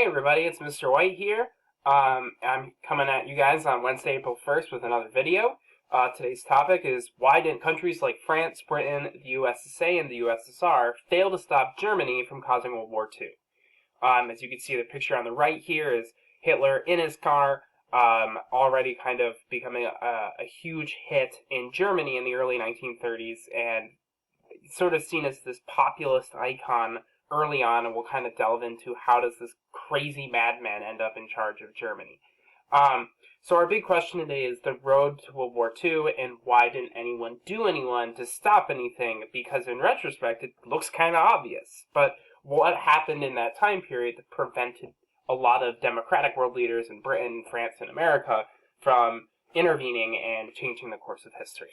everybody, it's Mr. White here. I'm coming at you guys on Wednesday, April 1st with another video. Today's topic is why didn't countries like France, Britain, the USSA, and the USSR fail to stop Germany from causing World War II? As you can see, the picture on the right here is Hitler in his car, already kind of becoming a huge hit in Germany in the early 1930s, and sort of seen as this populist icon early on, and we'll kind of delve into how does this crazy madman end up in charge of Germany. So our big question today is the road to World War II, and why didn't anyone do anyone to stop anything? Because in retrospect, it looks kind of obvious. But what happened in that time period that prevented a lot of democratic world leaders in Britain, France, and America from intervening and changing the course of history?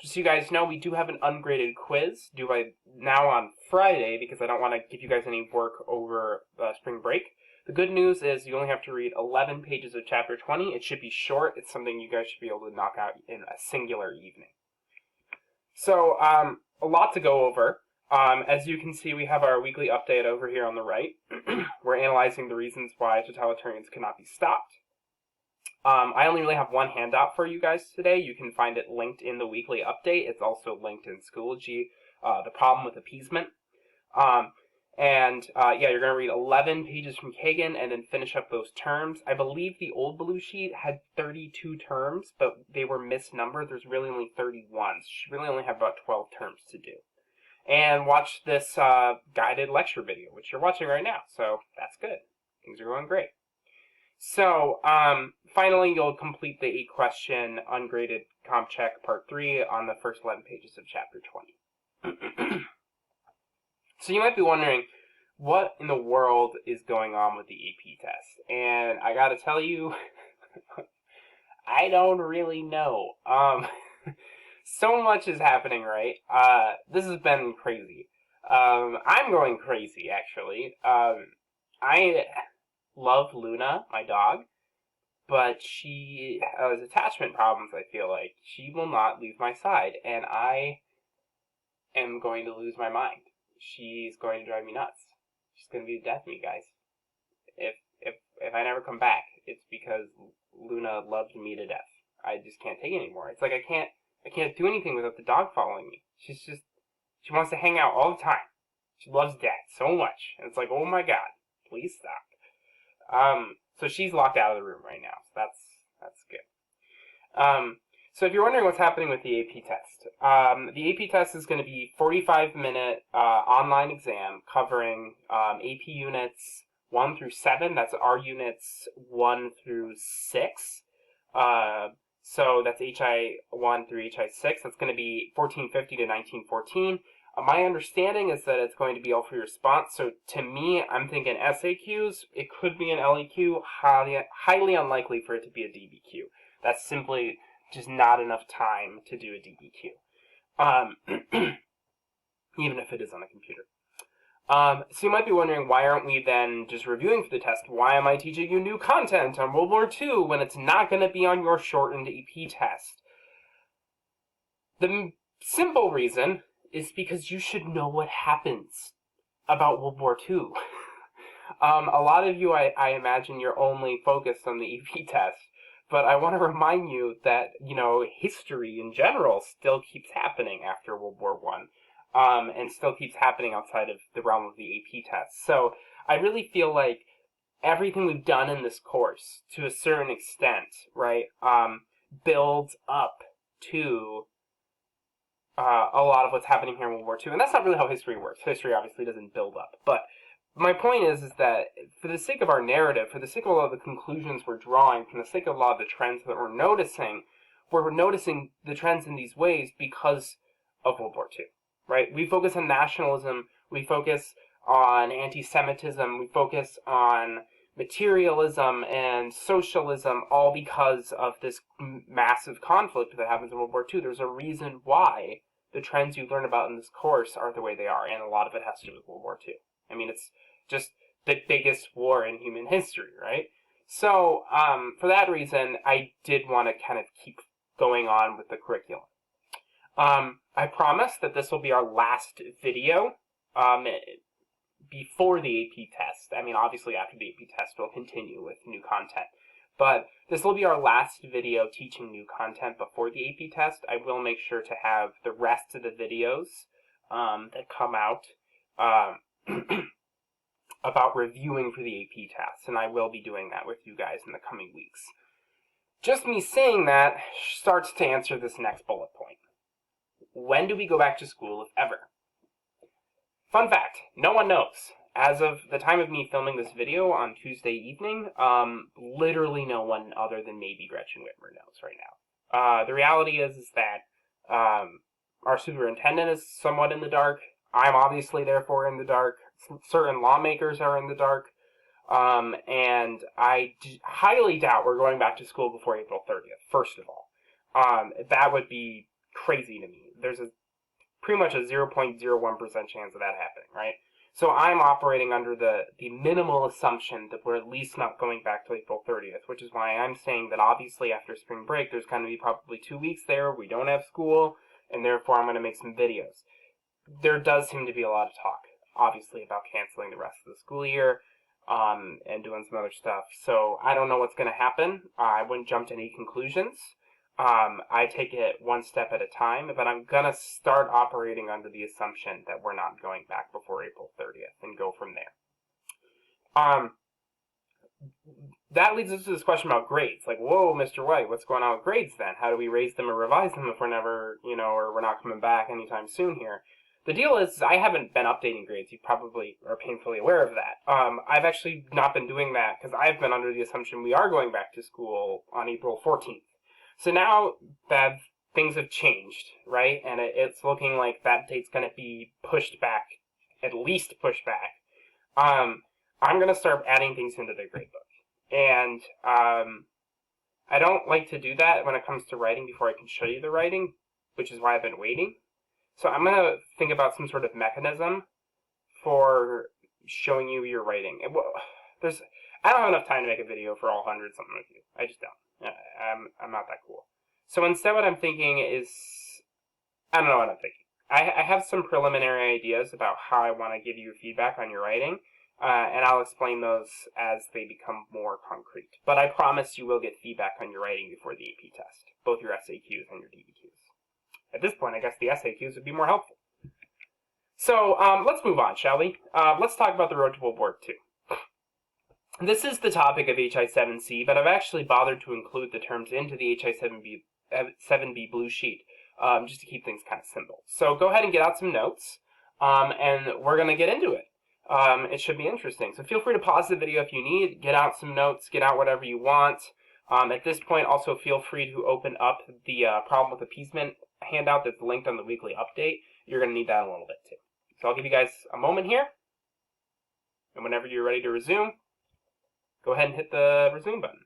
Just so you guys know, we do have an ungraded quiz due by now on Friday because I don't want to give you guys any work over spring break. The good news is you only have to read 11 pages of Chapter 20. It should be short. It's something you guys should be able to knock out in a singular evening. So, a lot to go over. As you can see, we have our weekly update over here on the right. We're analyzing the reasons why totalitarians cannot be stopped. I only really have one handout for you guys today. You can find it linked in the weekly update. It's also linked in Schoology, the problem with appeasement. Yeah, you're going to read 11 pages from Kagan and then finish up those terms. I believe the old blue sheet had 32 terms, but they were misnumbered. There's really only 31. So you really only have about 12 terms to do. And watch this guided lecture video, which you're watching right now. So that's good. Things are going great. So, finally, you'll complete the 8-question ungraded comp check part 3 on the first 11 pages of Chapter 20. So you might be wondering, what in the world is going on with the AP test? And I gotta tell you, I don't really know. So much is happening, right? This has been crazy. I'm going crazy, actually. I love Luna, my dog, but she has attachment problems, I feel like. She will not leave my side, and I am going to lose my mind. She's going to drive me nuts. She's going to be the death of me, guys. If I never come back, it's because Luna loves me to death. I just can't take it anymore. It's like I can't do anything without the dog following me. She wants to hang out all the time. She loves Dad so much. And it's like, oh my god, please stop. So she's locked out of the room right now. So that's good. So if you're wondering what's happening with the AP test, the AP test is going to be 45-minute online exam covering AP units 1 through 7. That's our units 1 through 6. So that's HI 1 through HI 6. That's going to be 1450 to 1914. My understanding is that it's going to be all free response, so to me, I'm thinking SAQs. It could be an LEQ, highly unlikely for it to be a DBQ. That's simply just not enough time to do a DBQ, even if it is on a computer. So you might be wondering, why aren't we then just reviewing for the test? Why am I teaching you new content on World War II when it's not going to be on your shortened AP test? The simple reason is because you should know what happens about World War II. A lot of you, I imagine, you're only focused on the AP test, but I want to remind you that, history in general still keeps happening after World War I, and still keeps happening outside of the realm of the AP test. So I really feel like everything we've done in this course, to a certain extent, right, builds up to a lot of what's happening here in World War II. And that's not really how history works. History obviously doesn't build up. But my point is that for the sake of our narrative, for the sake of a lot of the conclusions we're drawing, for the sake of a lot of the trends that we're noticing the trends in these ways because of World War II, right? We focus on nationalism, we focus on anti-Semitism, we focus on materialism and socialism, all because of this massive conflict that happens in World War II. There's a reason why the trends you learn about in this course are the way they are, and a lot of it has to do with World War II. I mean, it's just the biggest war in human history, right? So, for that reason, I did want to kind of keep going on with the curriculum. I promise that this will be our last video before the AP test. I mean, obviously after the AP test, we'll continue with new content. But this will be our last video teaching new content before the AP test. I will make sure to have the rest of the videos that come out about reviewing for the AP test, and I will be doing that with you guys in the coming weeks. Just me saying that starts to answer this next bullet point. When do we go back to school, if ever? Fun fact, no one knows. As of the time of me filming this video on Tuesday evening, literally no one other than maybe Gretchen Whitmer knows right now. The reality is that our superintendent is somewhat in the dark. I'm obviously therefore in the dark. Certain lawmakers are in the dark. And I highly doubt we're going back to school before April 30th, first of all. That would be crazy to me. There's pretty much a 0.01% chance of that happening, right? So I'm operating under the minimal assumption that we're at least not going back to April 30th, which is why I'm saying that obviously after spring break, there's going to be probably 2 weeks there. We don't have school, and therefore I'm going to make some videos. There does seem to be a lot of talk, obviously, about canceling the rest of the school year and doing some other stuff. So I don't know what's going to happen. I wouldn't jump to any conclusions. I take it one step at a time, but I'm going to start operating under the assumption that we're not going back before April 30th and go from there. That leads us to this question about grades. Like, whoa, Mr. White, what's going on with grades then? How do we raise them or revise them if we're never, or we're not coming back anytime soon here? The deal is, I haven't been updating grades. You probably are painfully aware of that. I've actually not been doing that because I've been under the assumption we are going back to school on April 14th. So now that things have changed, right, and it's looking like that date's going to be pushed back, at least pushed back, I'm going to start adding things into the gradebook. And I don't like to do that when it comes to writing before I can show you the writing, which is why I've been waiting. So I'm going to think about some sort of mechanism for showing you your writing. I don't have enough time to make a video for all 100 something of you. I just don't. I'm not that cool. So instead what I'm thinking is, I don't know what I'm thinking. I have some preliminary ideas about how I want to give you feedback on your writing, and I'll explain those as they become more concrete. But I promise you will get feedback on your writing before the AP test, both your SAQs and your DBQs. At this point, I guess the SAQs would be more helpful. So let's move on, shall we? Let's talk about the Road to World War II. This is the topic of HI7C, but I've actually bothered to include the terms into the HI7B blue sheet just to keep things kind of simple. So go ahead and get out some notes, and we're going to get into it. It should be interesting. So feel free to pause the video if you need, get out some notes, get out whatever you want. At this point, also feel free to open up the problem with appeasement handout that's linked on the weekly update. You're going to need that in a little bit too. So I'll give you guys a moment here, and whenever you're ready to resume, go ahead and hit the resume button.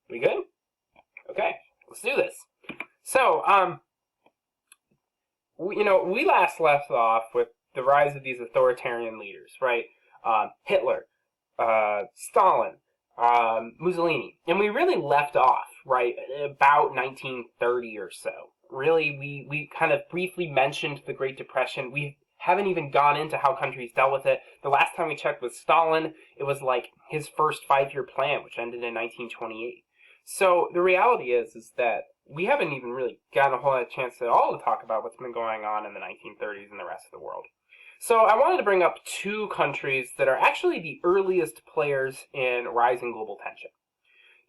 We good? Okay, let's do this. So, we last left off with the rise of these authoritarian leaders, right? Hitler, Stalin, Mussolini. And we really left off, right, about 1930 or so. Really, we kind of briefly mentioned the Great Depression. We haven't even gone into how countries dealt with it. The last time we checked with Stalin, it was like his first 5-year plan, which ended in 1928. So the reality is that we haven't even really gotten a whole lot of chance at all to talk about what's been going on in the 1930s and the rest of the world. So I wanted to bring up 2 countries that are actually the earliest players in rising global tension.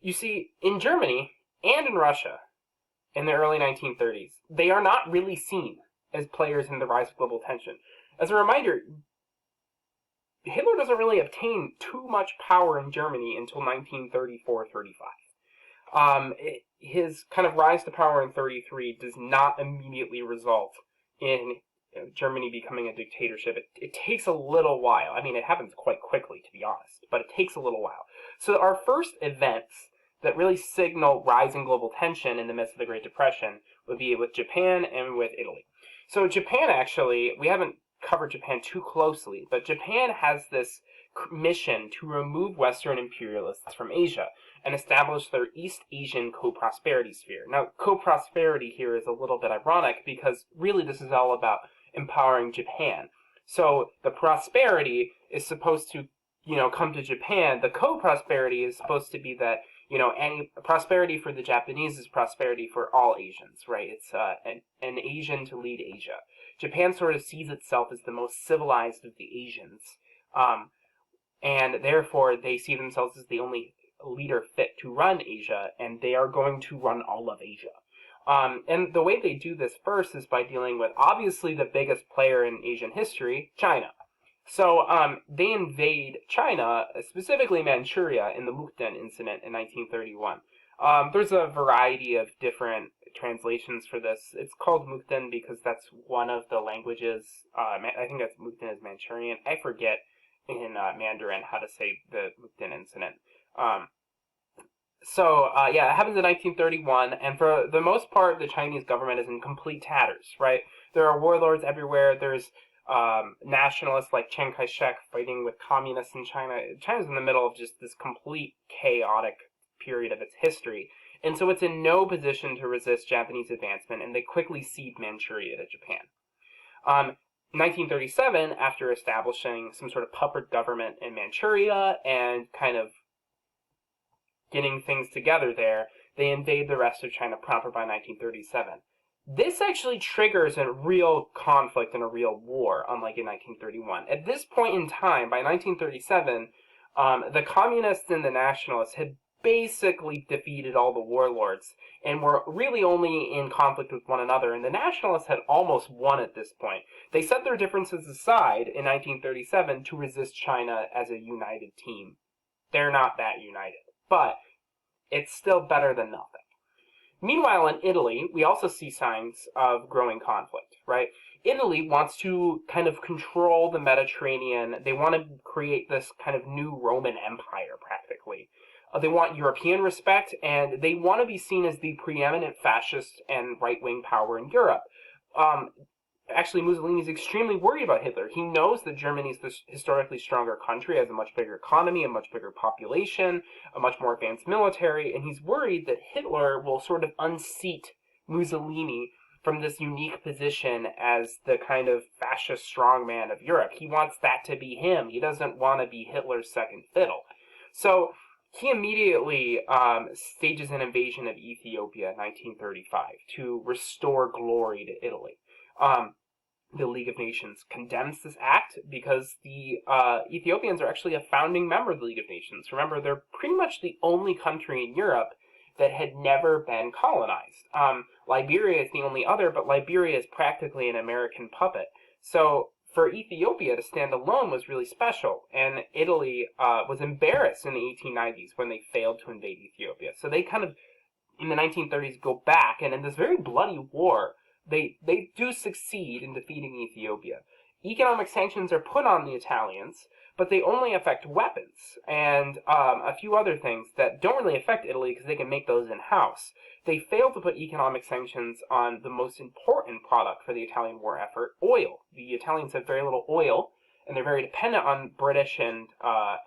You see, in Germany and in Russia in the early 1930s, they are not really seen as players in the rise of global tension. As a reminder, Hitler doesn't really obtain too much power in Germany until 1934-35. His kind of rise to power in 33 does not immediately result in Germany becoming a dictatorship. It takes a little while. I mean, it happens quite quickly, to be honest, but it takes a little while. So our first events that really signal rising global tension in the midst of the Great Depression would be with Japan and with Italy. So Japan, actually, we haven't covered Japan too closely, but Japan has this mission to remove Western imperialists from Asia and establish their East Asian co-prosperity sphere. Now, co-prosperity here is a little bit ironic because really this is all about empowering Japan. So the prosperity is supposed to, come to Japan. The co-prosperity is supposed to be that, any prosperity for the Japanese is prosperity for all Asians, right? It's an Asian to lead Asia. Japan sort of sees itself as the most civilized of the Asians, and therefore they see themselves as the only leader fit to run Asia, and they are going to run all of Asia. And the way they do this first is by dealing with, obviously, the biggest player in Asian history, China. So they invade China, specifically Manchuria, in the Mukden incident in 1931. There's a variety of different translations for this. It's called Mukden because that's one of the languages. I think that's Mukden is Manchurian. I forget in Mandarin how to say the Mukden incident. It happens in 1931, and for the most part, the Chinese government is in complete tatters, right? There are warlords everywhere. There's nationalists like Chiang Kai-shek fighting with communists in China. China's in the middle of just this complete chaotic period of its history, and so it's in no position to resist Japanese advancement, and they quickly cede Manchuria to Japan. 1937, after establishing some sort of puppet government in Manchuria and kind of getting things together there, they invade the rest of China proper by 1937. This actually triggers a real conflict and a real war, unlike in 1931. At this point in time, by 1937, the communists and the nationalists had basically defeated all the warlords and were really only in conflict with one another, and the nationalists had almost won at this point. They set their differences aside in 1937 to resist China as a united team. They're not that united, but it's still better than nothing. Meanwhile, in Italy, we also see signs of growing conflict, right? Italy wants to kind of control the Mediterranean. They want to create this kind of new Roman Empire, practically. They want European respect, and they want to be seen as the preeminent fascist and right-wing power in Europe. Actually, Mussolini is extremely worried about Hitler. He knows that Germany is this historically stronger country, has a much bigger economy, a much bigger population, a much more advanced military, and he's worried that Hitler will sort of unseat Mussolini from this unique position as the kind of fascist strongman of Europe. He wants that to be him. He doesn't want to be Hitler's second fiddle. So he immediately stages an invasion of Ethiopia in 1935 to restore glory to Italy. The League of Nations condemns this act because the Ethiopians are actually a founding member of the League of Nations. Remember, they're pretty much the only country in Europe that had never been colonized. Liberia is the only other, but Liberia is practically an American puppet. So for Ethiopia to stand alone was really special, and Italy was embarrassed in the 1890s when they failed to invade Ethiopia. So they kind of, in the 1930s, go back, and in this very bloody war, they do succeed in defeating Ethiopia. Economic sanctions are put on the Italians, but they only affect weapons and a few other things that don't really affect Italy because they can make those in-house. They fail to put economic sanctions on the most important product for the Italian war effort, oil. The Italians have very little oil, and they're very dependent on British and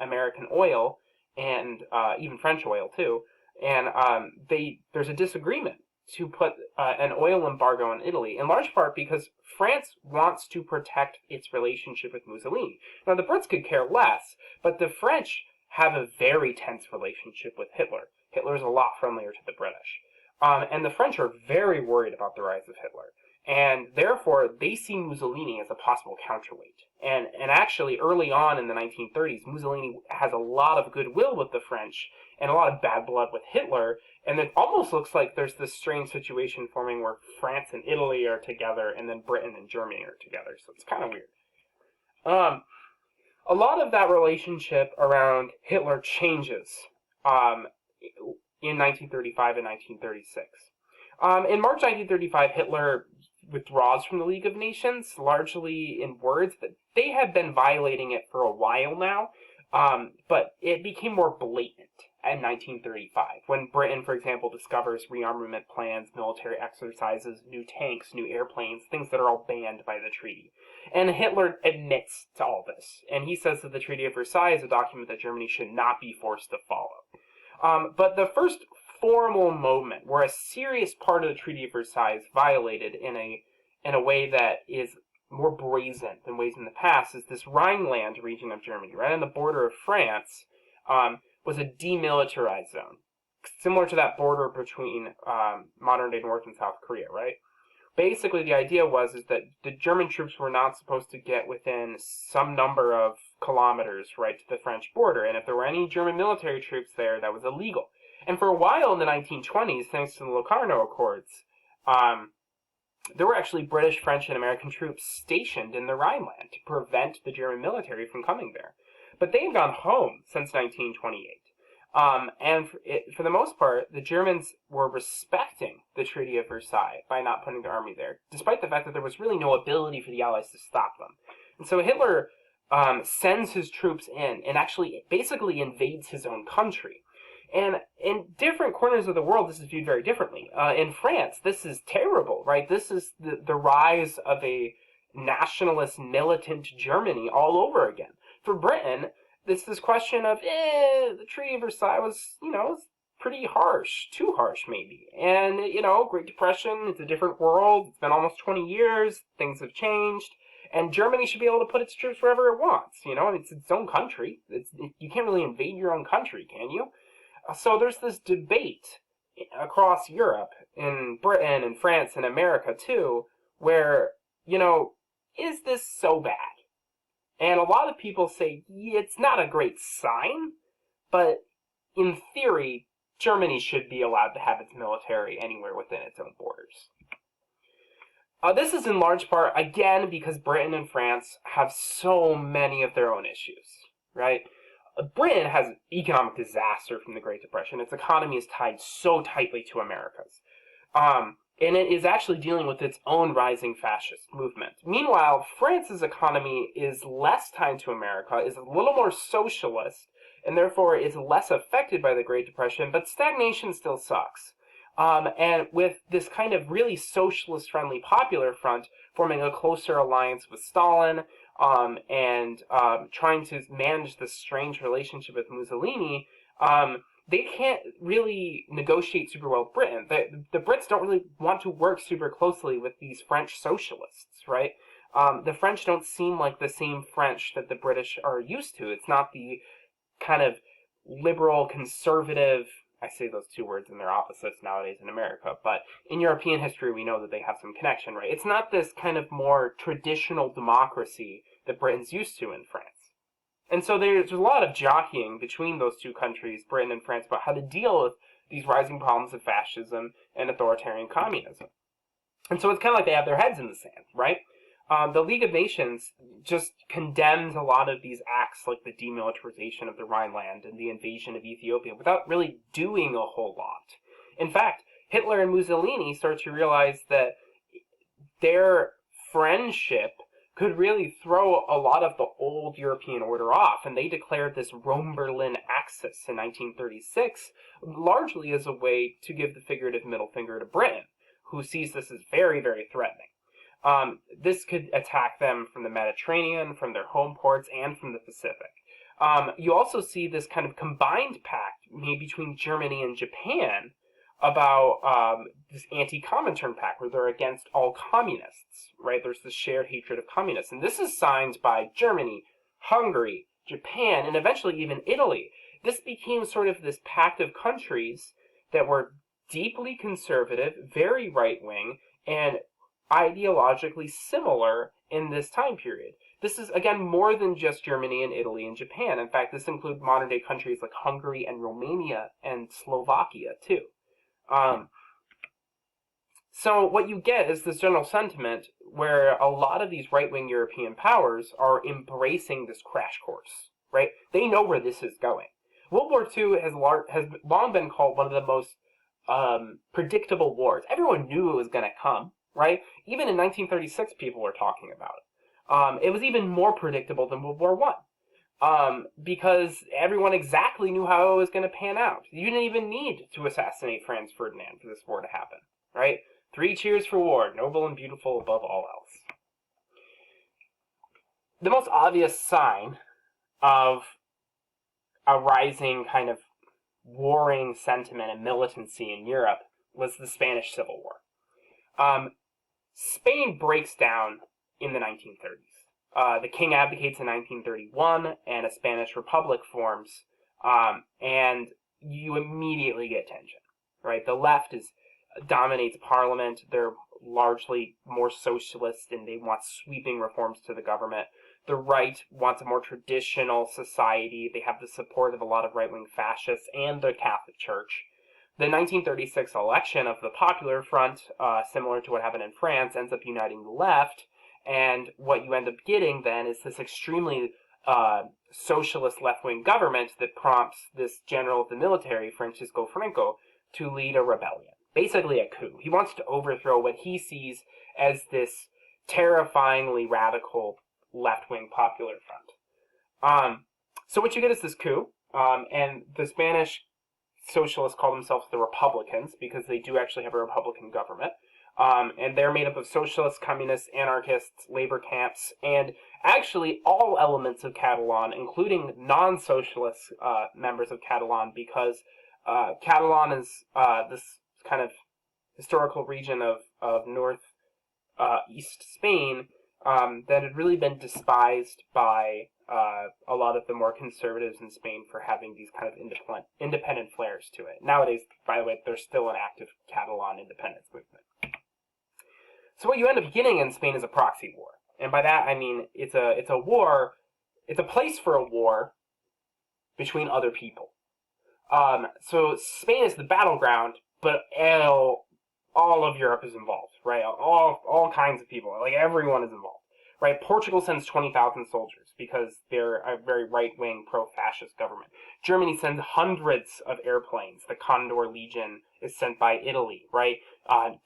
American oil, and even French oil too. And there's a disagreement to put an oil embargo on Italy, in large part because France wants to protect its relationship with Mussolini. Now, the Brits could care less, but the French have a very tense relationship with Hitler. Hitler's a lot friendlier to the British. And the French are very worried about the rise of Hitler. And therefore, they see Mussolini as a possible counterweight. And actually, early on in the 1930s, Mussolini has a lot of goodwill with the French and a lot of bad blood with Hitler. And it almost looks like there's this strange situation forming where France and Italy are together and then Britain and Germany are together. So it's kind of weird. A lot of that relationship around Hitler changes in 1935 and 1936. In March 1935, Hitler withdraws from the League of Nations, largely in words, but they have been violating it for a while now, but it became more blatant in 1935, when Britain, for example, discovers rearmament plans, military exercises, new tanks, new airplanes, things that are all banned by the treaty. And Hitler admits to all this, and he says that the Treaty of Versailles is a document that Germany should not be forced to follow. But the first formal moment where a serious part of the Treaty of Versailles is violated in a way that is more brazen than ways in the past is this Rhineland region of Germany, right on the border of France, was a demilitarized zone, similar to that border between modern-day North and South Korea, right? Basically, the idea was that the German troops were not supposed to get within some number of kilometers, right, to the French border, and if there were any German military troops there, that was illegal. And for a while in the 1920s, thanks to the Locarno Accords, there were actually British, French, and American troops stationed in the Rhineland to prevent the German military from coming there. But they've gone home since 1928. And for the most part, the Germans were respecting the Treaty of Versailles by not putting their army there, despite the fact that there was really no ability for the Allies to stop them. And so Hitler sends his troops in and actually basically invades his own country. And in different corners of the world, this is viewed very differently. In France, this is terrible, right? This is the rise of a nationalist, militant Germany all over again. For Britain, this question of, the Treaty of Versailles was, pretty harsh, too harsh maybe. And, Great Depression, it's a different world, it's been almost 20 years, things have changed, and Germany should be able to put its troops wherever it wants, it's its own country. You can't really invade your own country, can you? So there's this debate across Europe, in Britain, and France, and America too, where, is this so bad? And a lot of people say, it's not a great sign, but in theory, Germany should be allowed to have its military anywhere within its own borders. This is in large part, again, because Britain and France have so many of their own issues, right? Britain has economic disaster from the Great Depression. Its economy is tied so tightly to America's. And it is actually dealing with its own rising fascist movement. Meanwhile, France's economy is less tied to America, is a little more socialist, and therefore is less affected by the Great Depression, but stagnation still sucks. And with this kind of really socialist-friendly Popular Front forming a closer alliance with Stalin, and trying to manage this strange relationship with Mussolini, they can't really negotiate super well with Britain. The Brits don't really want to work super closely with these French socialists, right? The French don't seem like the same French that the British are used to. It's not the kind of liberal, conservative, I say those two words and they're opposites nowadays in America, but in European history we know that they have some connection, right? It's not this kind of more traditional democracy that Britain's used to in France. And so there's a lot of jockeying between those two countries, Britain and France, about how to deal with these rising problems of fascism and authoritarian communism. And so it's kind of like they have their heads in the sand, right? The League of Nations just condemns a lot of these acts like the demilitarization of the Rhineland and the invasion of Ethiopia without really doing a whole lot. In fact, Hitler and Mussolini start to realize that their friendship could really throw a lot of the old European order off, and they declared this Rome-Berlin axis in 1936 largely as a way to give the figurative middle finger to Britain, who sees this as very, very threatening. This could attack them from the Mediterranean, from their home ports, and from the Pacific. You also see this kind of combined pact made between Germany and Japan about this anti-Comintern pact, where they're against all communists, right? There's this shared hatred of communists. And this is signed by Germany, Hungary, Japan, and eventually even Italy. This became sort of this pact of countries that were deeply conservative, very right-wing, and ideologically similar in this time period. This is, again, more than just Germany and Italy and Japan. In fact, this includes modern-day countries like Hungary and Romania and Slovakia, too. So what you get is this general sentiment where a lot of these right-wing European powers are embracing this crash course, right? They know where this is going. World War II has long been called one of the most predictable wars. Everyone knew it was going to come, right? Even in 1936, people were talking about it. It was even more predictable than World War I. Because everyone exactly knew how it was going to pan out. You didn't even need to assassinate Franz Ferdinand for this war to happen, right? 3 cheers for war, noble and beautiful above all else. the most obvious sign of a rising kind of warring sentiment and militancy in Europe was the Spanish Civil War. Spain breaks down in the 1930s. The king abdicates in 1931, and a Spanish republic forms, and you immediately get tension, right? The left dominates parliament. They're largely more socialist, and they want sweeping reforms to the government. The right wants a more traditional society. They have the support of a lot of right-wing fascists and the Catholic Church. The 1936 election of the Popular Front, similar to what happened in France, ends up uniting the left, and what you end up getting then is this extremely socialist left-wing government that prompts this general of the military, Francisco Franco, to lead a rebellion. Basically a coup. He wants to overthrow what he sees as this terrifyingly radical left-wing Popular Front. So what you get is this coup, and the Spanish socialists call themselves the Republicans because they do actually have a Republican government. And they're made up of socialists, communists, anarchists, labor camps, and actually all elements of Catalan, including non-socialist members of Catalan, because Catalan is this kind of historical region of north east Spain that had really been despised by a lot of the more conservatives in Spain for having these kind of independent flares to it. Nowadays, by the way, there's still an active Catalan independence movement. So what you end up getting in Spain is a proxy war. And by that I mean it's a war, it's a place for a war between other people. So Spain is the battleground, but all of Europe is involved, right? All kinds of people, like everyone is involved, right? Portugal sends 20,000 soldiers because they're a very right-wing, pro-fascist government. Germany sends hundreds of airplanes. The Condor Legion is sent by Italy, right?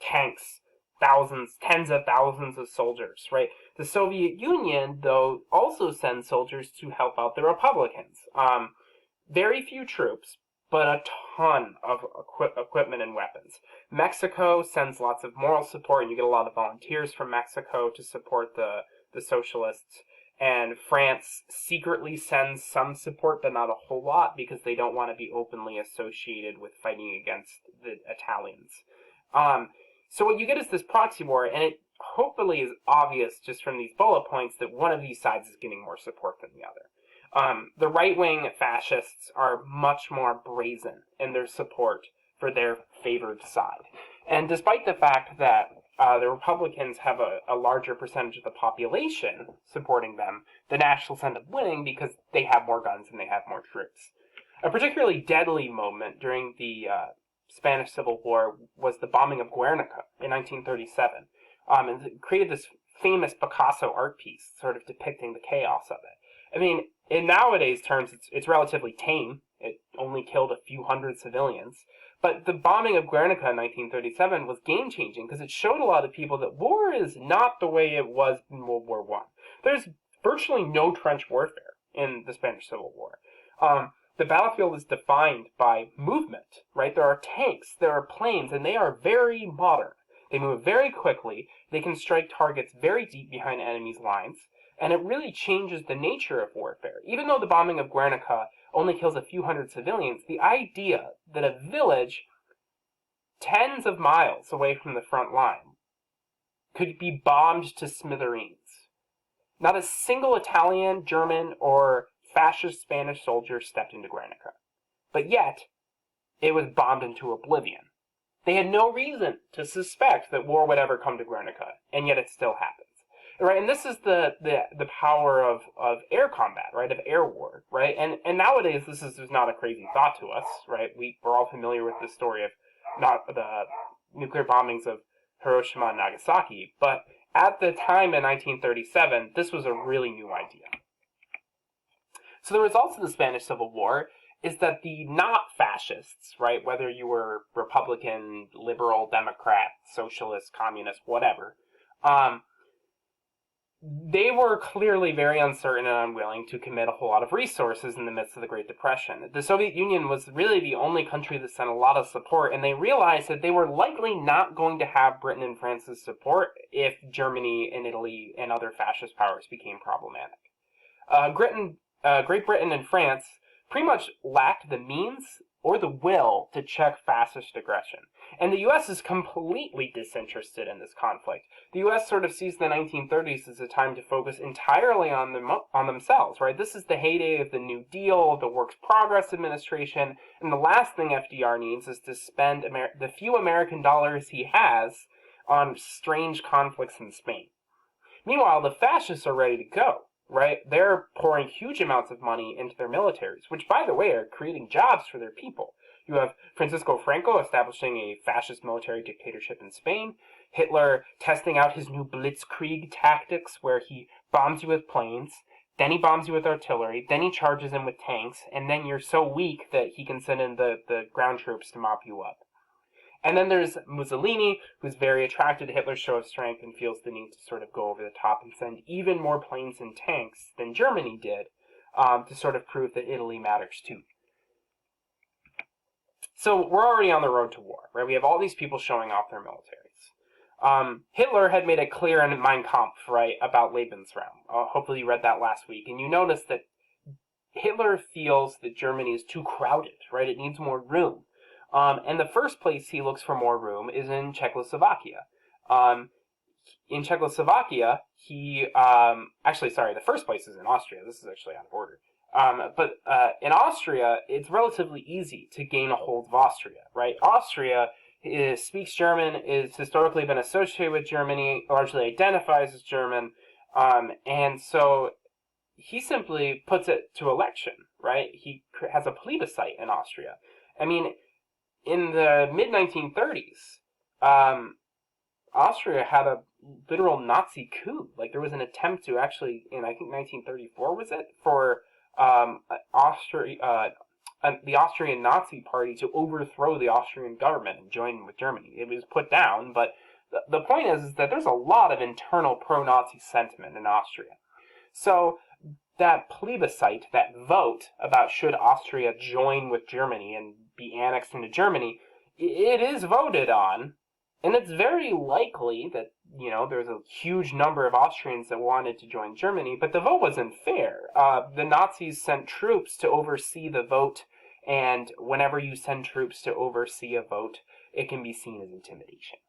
Tanks, thousands, tens of thousands of soldiers, right? The Soviet Union, though, also sends soldiers to help out the Republicans. Very few troops, but a ton of equipment and weapons. Mexico sends lots of moral support, and you get a lot of volunteers from Mexico to support the socialists. And France secretly sends some support, but not a whole lot, because they don't want to be openly associated with fighting against the Italians. So what you get is this proxy war, and it hopefully is obvious just from these bullet points that one of these sides is getting more support than the other. The right-wing fascists are much more brazen in their support for their favored side. And despite the fact that the Republicans have a larger percentage of the population supporting them, the Nationalists end up winning because they have more guns and they have more troops. A particularly deadly moment during the Spanish Civil War was the bombing of Guernica in 1937. And it created this famous Picasso art piece sort of depicting the chaos of it. I mean, in nowadays terms, it's relatively tame. It only killed a few hundred civilians. But the bombing of Guernica in 1937 was game-changing because it showed a lot of people that war is not the way it was in World War I. There's virtually no trench warfare in the Spanish Civil War. The battlefield is defined by movement, right? There are tanks, there are planes, and they are very modern. They move very quickly. They can strike targets very deep behind enemies' lines. And it really changes the nature of warfare. Even though the bombing of Guernica only kills a few hundred civilians, the idea that a village tens of miles away from the front line could be bombed to smithereens. Not a single Italian, German, or fascist Spanish soldier stepped into Guernica. But yet, it was bombed into oblivion. They had no reason to suspect that war would ever come to Guernica, and yet it still happened. Right, and this is the power of air combat, right, of air war, right, and nowadays this is not a crazy thought to us, right. We're all familiar with the story of not the nuclear bombings of Hiroshima and Nagasaki, but at the time in 1937, this was a really new idea. So the results of the Spanish Civil War is that the not fascists, right, whether you were Republican, liberal, Democrat, socialist, communist, whatever, they were clearly very uncertain and unwilling to commit a whole lot of resources in the midst of the Great Depression. The Soviet Union was really the only country that sent a lot of support, and they realized that they were likely not going to have Britain and France's support if Germany and Italy and other fascist powers became problematic. Great Britain and France pretty much lacked the means or the will to check fascist aggression. And the U.S. is completely disinterested in this conflict. The U.S. sort of sees the 1930s as a time to focus entirely on themselves, right? This is the heyday of the New Deal, the Works Progress Administration, and the last thing FDR needs is to spend the few American dollars he has on strange conflicts in Spain. Meanwhile, the fascists are ready to go, right? They're pouring huge amounts of money into their militaries, which, by the way, are creating jobs for their people. You have Francisco Franco establishing a fascist military dictatorship in Spain, Hitler testing out his new blitzkrieg tactics where he bombs you with planes, then he bombs you with artillery, then he charges in with tanks, and then you're so weak that he can send in the ground troops to mop you up. And then there's Mussolini, who's very attracted to Hitler's show of strength and feels the need to sort of go over the top and send even more planes and tanks than Germany did to sort of prove that Italy matters too. So we're already on the road to war, right? We have all these people showing off their militaries. Hitler had made it clear in Mein Kampf, right, about Lebensraum. Hopefully you read that last week. And you notice that Hitler feels that Germany is too crowded, right? It needs more room. And the first place he looks for more room is in Czechoslovakia. In Czechoslovakia, the first place is in Austria. This is actually out of order. But in Austria, it's relatively easy to gain a hold of Austria, right? Austria speaks German, is historically been associated with Germany, largely identifies as German, and so he simply puts it to election, right? He has a plebiscite in Austria. I mean, in the mid-1930s, Austria had a literal Nazi coup. Like, there was an attempt to actually, in I think 1934 was it, for the Austrian Nazi Party to overthrow the Austrian government and join with Germany. It was put down, but the point is that there's a lot of internal pro-Nazi sentiment in Austria. So that plebiscite, that vote about should Austria join with Germany and be annexed into Germany, it is voted on, and it's very likely that, there's a huge number of Austrians that wanted to join Germany, but the vote wasn't fair. The Nazis sent troops to oversee the vote, and whenever you send troops to oversee a vote, it can be seen as intimidation.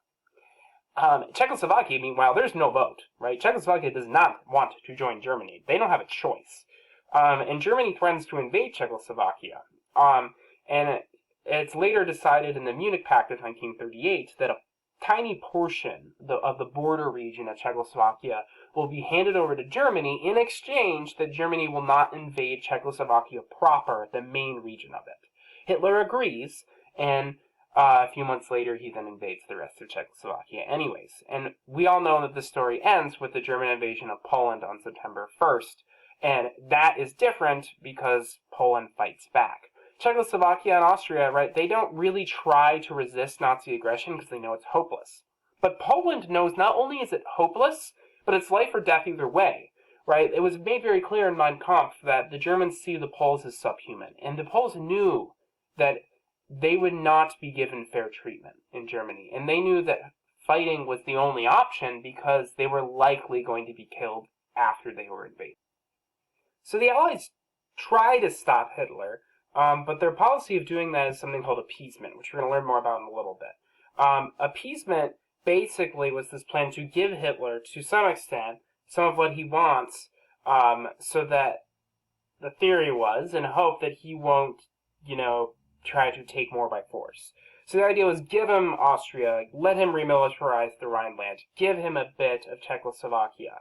Czechoslovakia, meanwhile, there's no vote, right? Czechoslovakia does not want to join Germany. They don't have a choice. And Germany threatens to invade Czechoslovakia. And it's later decided in the Munich Pact of 1938 that a tiny portion of the border region of Czechoslovakia will be handed over to Germany in exchange that Germany will not invade Czechoslovakia proper, the main region of it. Hitler agrees, and a few months later he then invades the rest of Czechoslovakia anyways. And we all know that the story ends with the German invasion of Poland on September 1st, and that is different because Poland fights back. Czechoslovakia and Austria, right, they don't really try to resist Nazi aggression because they know it's hopeless. But Poland knows not only is it hopeless, but it's life or death either way, right? It was made very clear in Mein Kampf that the Germans see the Poles as subhuman, and the Poles knew that they would not be given fair treatment in Germany, and they knew that fighting was the only option because they were likely going to be killed after they were invaded. So the Allies try to stop Hitler, but their policy of doing that is something called appeasement, which we're going to learn more about in a little bit. Appeasement basically was this plan to give Hitler, to some extent, some of what he wants, so that the theory was, and hope that he won't, try to take more by force. So the idea was give him Austria, let him remilitarize the Rhineland, give him a bit of Czechoslovakia.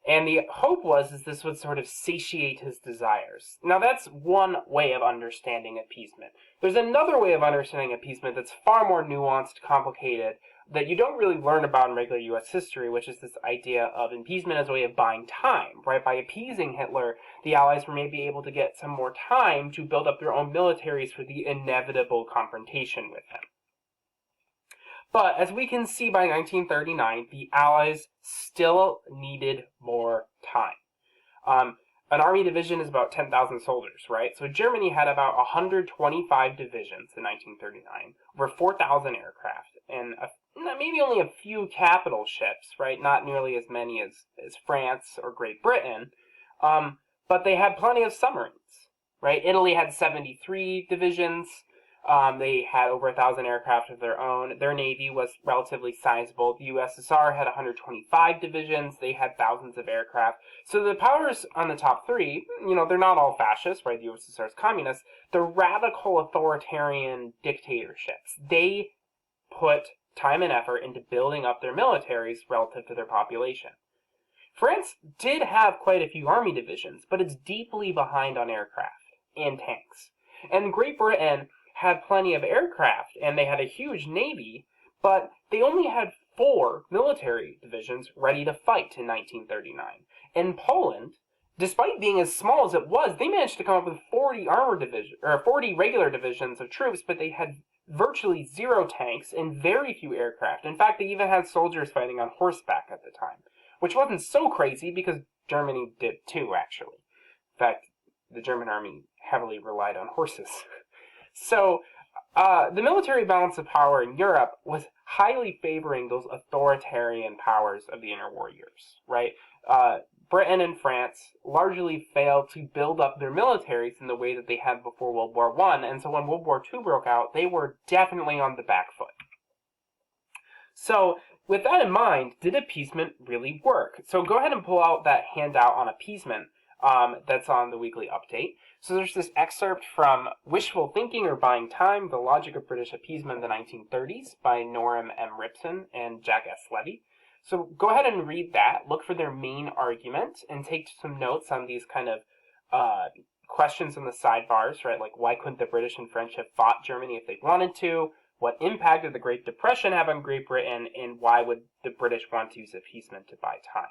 And the hope was this would sort of satiate his desires. Now that's one way of understanding appeasement. There's another way of understanding appeasement that's far more nuanced, complicated, that you don't really learn about in regular U.S. history, which is this idea of appeasement as a way of buying time, right? By appeasing Hitler, the Allies were maybe able to get some more time to build up their own militaries for the inevitable confrontation with him. But as we can see by 1939, the Allies still needed more time. An army division is about 10,000 soldiers, right? So Germany had about 125 divisions in 1939, over 4,000 aircraft, and maybe only a few capital ships, right? Not nearly as many as France or Great Britain, but they had plenty of submarines, right? Italy had 73 divisions. They had over 1,000 aircraft of their own. Their navy was relatively sizable. The USSR had 125 divisions. They had thousands of aircraft. So the powers on the top three, they're not all fascists, right? The USSR is communist. They're radical authoritarian dictatorships. They put time and effort into building up their militaries relative to their population. France did have quite a few army divisions, but it's deeply behind on aircraft and tanks. And Great Britain had plenty of aircraft, and they had a huge navy, but they only had 4 military divisions ready to fight in 1939. And Poland, despite being as small as it was, they managed to come up with 40 40 regular divisions of troops, but they had virtually 0 tanks and very few aircraft. In fact, they even had soldiers fighting on horseback at the time, which wasn't so crazy because Germany did too, actually. In fact, the German army heavily relied on horses. So, the military balance of power in Europe was highly favoring those authoritarian powers of the interwar years, right? Britain and France largely failed to build up their militaries in the way that they had before World War I, and so when World War II broke out, they were definitely on the back foot. So, with that in mind, did appeasement really work? So go ahead and pull out that handout on appeasement that's on the weekly update. So there's this excerpt from Wishful Thinking or Buying Time, The Logic of British Appeasement in the 1930s by Norman M. Ripson and Jack S. Levy. So go ahead and read that, look for their main argument, and take some notes on these kind of questions in the sidebars, right? Like, why couldn't the British and French have fought Germany if they wanted to? What impact did the Great Depression have on Great Britain? And why would the British want to use appeasement to buy time?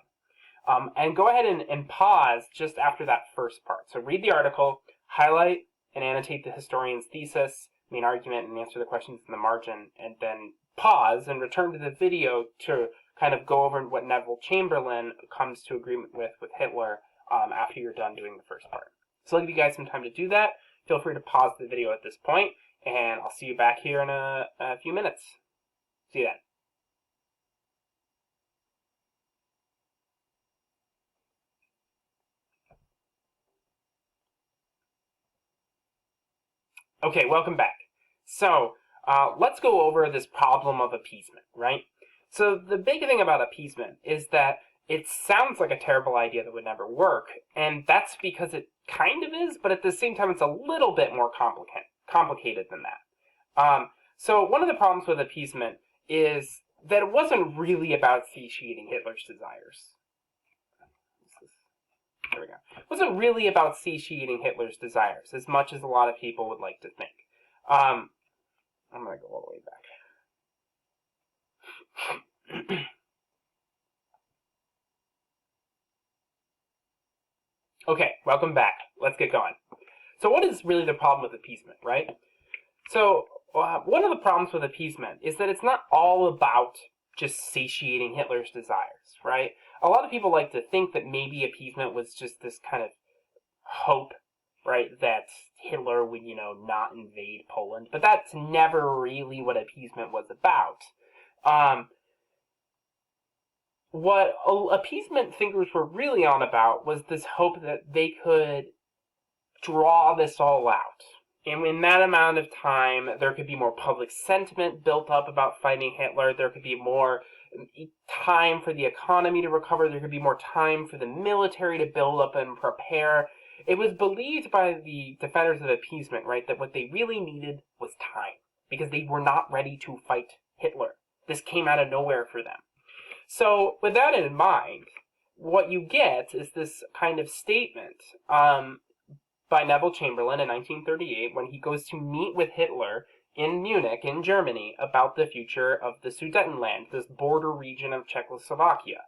And go ahead and pause just after that first part. So read the article, highlight and annotate the historian's thesis, main argument, and answer the questions in the margin, and then pause and return to the video to kind of go over what Neville Chamberlain comes to agreement with Hitler after you're done doing the first part. So I'll give you guys some time to do that. Feel free to pause the video at this point, and I'll see you back here in a few minutes. See you then. Okay, welcome back. So, let's go over this problem of appeasement, right? So, the big thing about appeasement is that it sounds like a terrible idea that would never work, and that's because it kind of is, but at the same time, it's a little bit more complicated than that. So, one of the problems with appeasement is that it wasn't really about satiating Hitler's desires. There we go. It wasn't really about satiating Hitler's desires, as much as a lot of people would like to think. I'm going to go all the way back. Okay, welcome back. Let's get going. So what is really the problem with appeasement, right? So one of the problems with appeasement is that it's not all about just satiating Hitler's desires, right? A lot of people like to think that maybe appeasement was just this kind of hope, right, that Hitler would, not invade Poland. But that's never really what appeasement was about. What appeasement thinkers were really on about was this hope that they could draw this all out. And in that amount of time, there could be more public sentiment built up about fighting Hitler. There could be more time for the economy to recover. There could be more time for the military to build up and prepare. It was believed by the defenders of appeasement, right, that what they really needed was time, because they were not ready to fight Hitler. This came out of nowhere for them. So, with that in mind, what you get is this kind of statement by Neville Chamberlain in 1938 when he goes to meet with Hitler in Munich, in Germany, about the future of the Sudetenland, this border region of Czechoslovakia.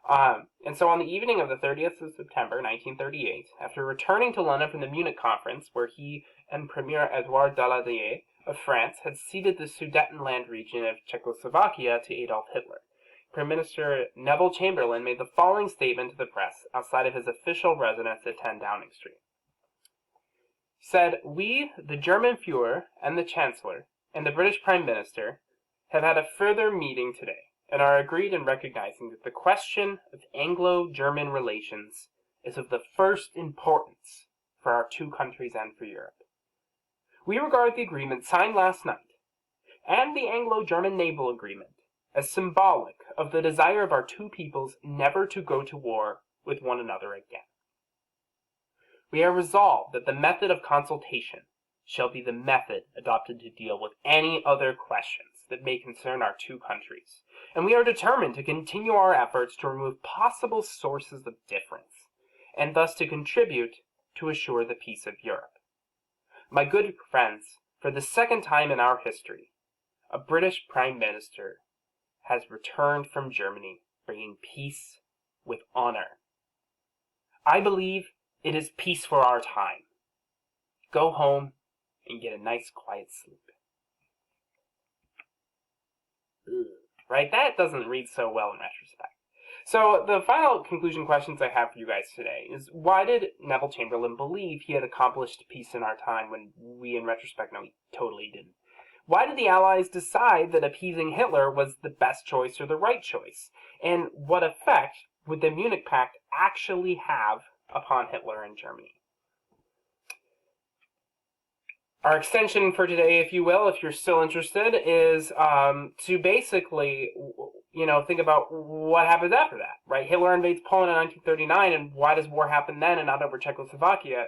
And so on the evening of the 30th of September 1938, after returning to London from the Munich conference, where he and Premier Edouard Daladier of France had ceded the Sudetenland region of Czechoslovakia to Adolf Hitler. Prime Minister Neville Chamberlain made the following statement to the press outside of his official residence at 10 Downing Street. He said, "We, the German Führer and the Chancellor, and the British Prime Minister, have had a further meeting today, and are agreed in recognizing that the question of Anglo-German relations is of the first importance for our two countries and for Europe. We regard the agreement signed last night, and the Anglo-German naval agreement, as symbolic of the desire of our two peoples never to go to war with one another again. We are resolved that the method of consultation shall be the method adopted to deal with any other questions that may concern our two countries, and we are determined to continue our efforts to remove possible sources of difference, and thus to contribute to assure the peace of Europe. My good friends, for the second time in our history, a British Prime Minister has returned from Germany, bringing peace with honor. I believe it is peace for our time. Go home and get a nice quiet sleep." Right? That doesn't read so well in retrospect. So the final conclusion questions I have for you guys today is, why did Neville Chamberlain believe he had accomplished peace in our time when we in retrospect know he totally didn't? Why did the Allies decide that appeasing Hitler was the best choice or the right choice? And what effect would the Munich Pact actually have upon Hitler and Germany? Our extension for today, if you will, if you're still interested, is to basically, think about what happens after that, right? Hitler invades Poland in 1939, and why does war happen then and not over Czechoslovakia?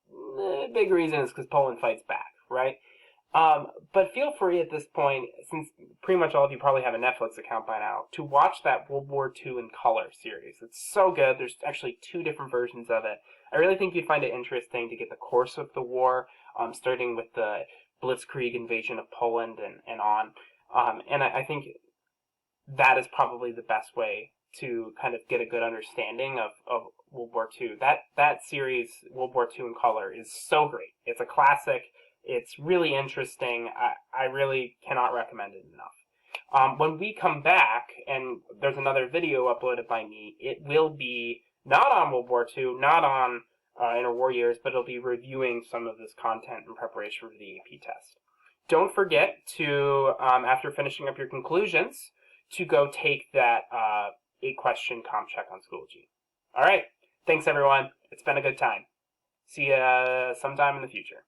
The big reason is because Poland fights back, right? But feel free at this point, since pretty much all of you probably have a Netflix account by now, to watch that World War II in color series. It's so good. There's actually 2 different versions of it. I really think you'd find it interesting to get the course of the war, starting with the Blitzkrieg invasion of Poland and on. And I think that is probably the best way to kind of get a good understanding of World War II. That series, World War II in color, is so great. It's a classic. It's really interesting. I really cannot recommend it enough. When we come back, and there's another video uploaded by me, it will be not on World War II, not on interwar years, but it'll be reviewing some of this content in preparation for the AP test. Don't forget to, after finishing up your conclusions, to go take that 8-question comp check on Schoology. All right. Thanks, everyone. It's been a good time. See you sometime in the future.